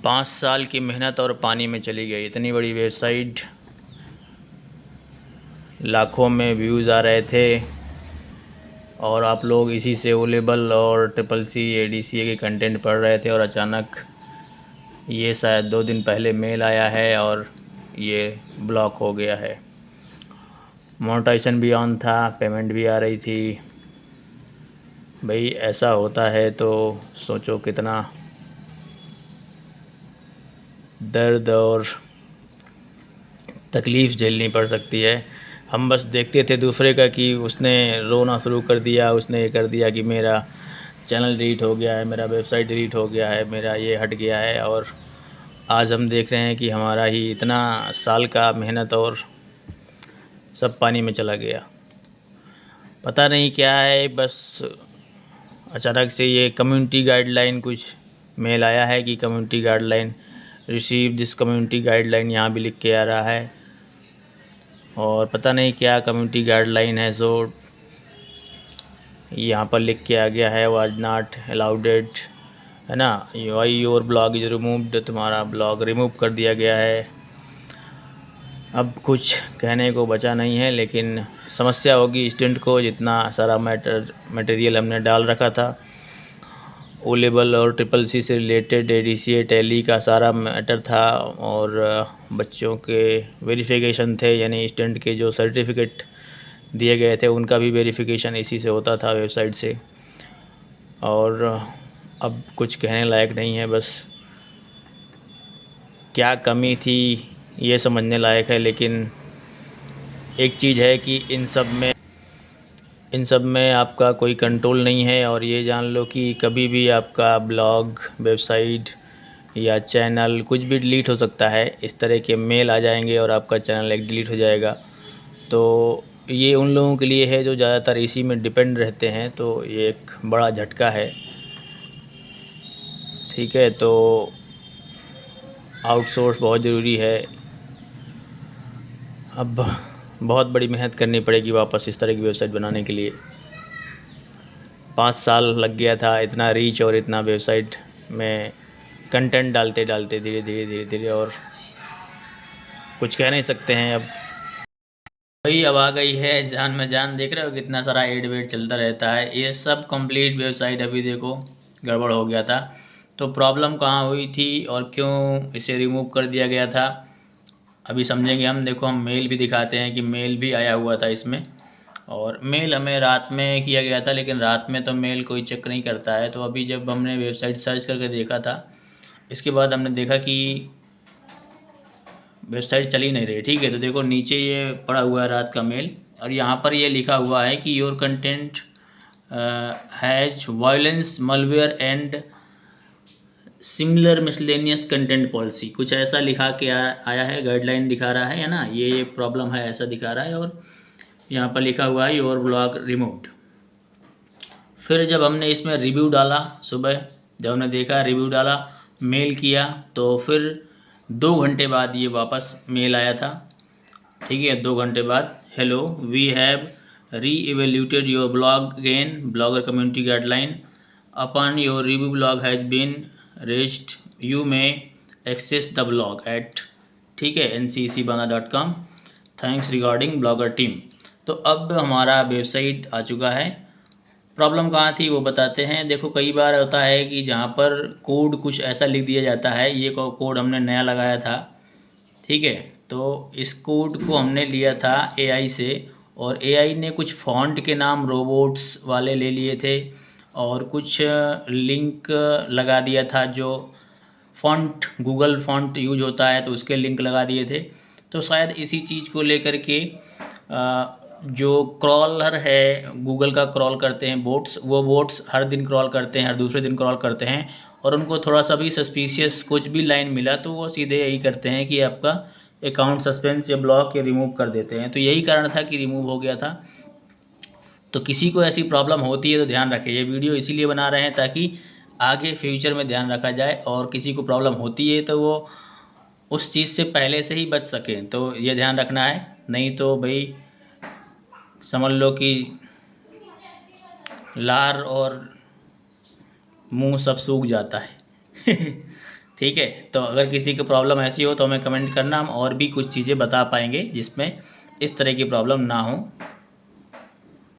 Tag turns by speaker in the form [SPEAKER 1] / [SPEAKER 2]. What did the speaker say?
[SPEAKER 1] 5 साल की मेहनत और पानी में चली गई। इतनी बड़ी वेबसाइट, लाखों में व्यूज़ आ रहे थे और आप लोग इसी से ओ लेवल और ट्रिपल सी ADCA के कंटेंट पढ़ रहे थे और अचानक ये शायद 2 दिन पहले मेल आया है और ये ब्लॉक हो गया है। मोनेटाइजेशन भी ऑन था, पेमेंट भी आ रही थी। भाई ऐसा होता है तो सोचो कितना दर्द और तकलीफ़ झेलनी पड़ सकती है। हम बस देखते थे दूसरे का कि उसने रोना शुरू कर दिया, उसने ये कर दिया कि मेरा चैनल डिलीट हो गया है, मेरा वेबसाइट डिलीट हो गया है, मेरा ये हट गया है। और आज हम देख रहे हैं कि हमारा ही इतना साल का मेहनत और सब पानी में चला गया। पता नहीं क्या है, बस अचानक से ये कम्युनिटी गाइडलाइन कुछ मेल आया है कि community guideline receive this community guideline, यहाँ भी लिख के आ रहा है। और पता नहीं क्या कम्युनिटी गाइडलाइन है, सो यहाँ पर लिख के आ गया है वाज नॉट अलाउडेड, है ना। Why your blog is removed, तुम्हारा ब्लॉग रिमूव कर दिया गया है। अब कुछ कहने को बचा नहीं है, लेकिन समस्या होगी स्टूडेंट को। जितना सारा मटेरियल हमने डाल रखा था, ओ लेवल और ट्रिपल सी से रिलेटेड ADCA टैली का सारा मैटर था, और बच्चों के वेरिफिकेशन थे, यानी स्टूडेंट के जो सर्टिफिकेट दिए गए थे उनका भी वेरिफिकेशन इसी से होता था, वेबसाइट से। और अब कुछ कहने लायक नहीं है, बस क्या कमी थी ये समझने लायक है। लेकिन एक चीज़ है कि इन सब में आपका कोई कंट्रोल नहीं है। और ये जान लो कि कभी भी आपका ब्लॉग, वेबसाइट या चैनल कुछ भी डिलीट हो सकता है। इस तरह के मेल आ जाएंगे और आपका चैनल एक डिलीट हो जाएगा। तो ये उन लोगों के लिए है जो ज़्यादातर इसी में डिपेंड रहते हैं, तो ये एक बड़ा झटका है। ठीक है, तो आउटसोर्स बहुत ज़रूरी है। अब बहुत बड़ी मेहनत करनी पड़ेगी वापस इस तरह की वेबसाइट बनाने के लिए। 5 साल लग गया था इतना रीच और इतना वेबसाइट में कंटेंट डालते डालते, धीरे धीरे धीरे धीरे, और कुछ कह नहीं सकते हैं। अब भाई अब आ गई है जान में जान। देख रहे हो कितना सारा एड वेड चलता रहता है। ये सब कंप्लीट वेबसाइट अभी देखो गड़बड़ हो गया था। तो प्रॉब्लम कहाँ हुई थी और क्यों इसे रिमूव कर दिया गया था, अभी समझेंगे हम। देखो हम मेल भी दिखाते हैं कि मेल भी आया हुआ था इसमें। और मेल हमें रात में किया गया था, लेकिन रात में तो मेल कोई चेक नहीं करता है। तो अभी जब हमने वेबसाइट सर्च करके देखा था, इसके बाद हमने देखा कि वेबसाइट चल ही नहीं रही। ठीक है, तो देखो नीचे ये पड़ा हुआ है रात का मेल, और यहाँ पर ये लिखा हुआ है कि your content has violence, malware and similar miscellaneous content policy, कुछ ऐसा लिखा के आया है। गाइडलाइन दिखा रहा है ना, ये प्रॉब्लम है ऐसा दिखा रहा है। और यहाँ पर लिखा हुआ है योर ब्लॉग रिमूव्ड। फिर जब हमने इसमें रिव्यू डाला, सुबह जब हमने देखा, रिव्यू डाला, मेल किया, तो फिर 2 घंटे बाद ये वापस मेल आया था। ठीक है, 2 घंटे बाद, hello we have reevaluated your blog again, blogger community guideline upon your review blog has been raised, you may access the blog at, ठीक है, ncecbana.com, thanks regarding blogger team. तो अब हमारा वेबसाइट आ चुका है। प्रॉब्लम कहाँ थी वो बताते हैं। देखो कई बार होता है कि जहाँ पर कोड कुछ ऐसा लिख दिया जाता है, ये कोड हमने नया लगाया था। ठीक है, तो इस कोड को हमने लिया था AI से, और AI ने कुछ फॉन्ट के नाम रोबोट्स वाले ले लिए थे, और कुछ लिंक लगा दिया था। जो फॉन्ट, गूगल फॉन्ट यूज होता है तो उसके लिंक लगा दिए थे। तो शायद इसी चीज़ को लेकर के जो क्रॉलर है, गूगल का क्रॉल करते हैं बोट्स, वो बोट्स हर दिन क्रॉल करते हैं, हर दूसरे दिन क्रॉल करते हैं, और उनको थोड़ा सा भी सस्पिशियस कुछ भी लाइन मिला तो वो सीधे यही करते हैं कि आपका अकाउंट सस्पेंस या ब्लॉक या रिमूव कर देते हैं। तो यही कारण था कि रिमूव हो गया था। तो किसी को ऐसी प्रॉब्लम होती है तो ध्यान रखें। ये वीडियो इसीलिए बना रहे हैं ताकि आगे फ्यूचर में ध्यान रखा जाए, और किसी को प्रॉब्लम होती है तो वो उस चीज़ से पहले से ही बच सकें। तो ये ध्यान रखना है, नहीं तो भाई समझ लो कि लार और मुंह सब सूख जाता है। ठीक है, तो अगर किसी की प्रॉब्लम ऐसी हो तो हमें कमेंट करना, हम और भी कुछ चीज़ें बता पाएंगे जिसमें इस तरह की प्रॉब्लम ना हो।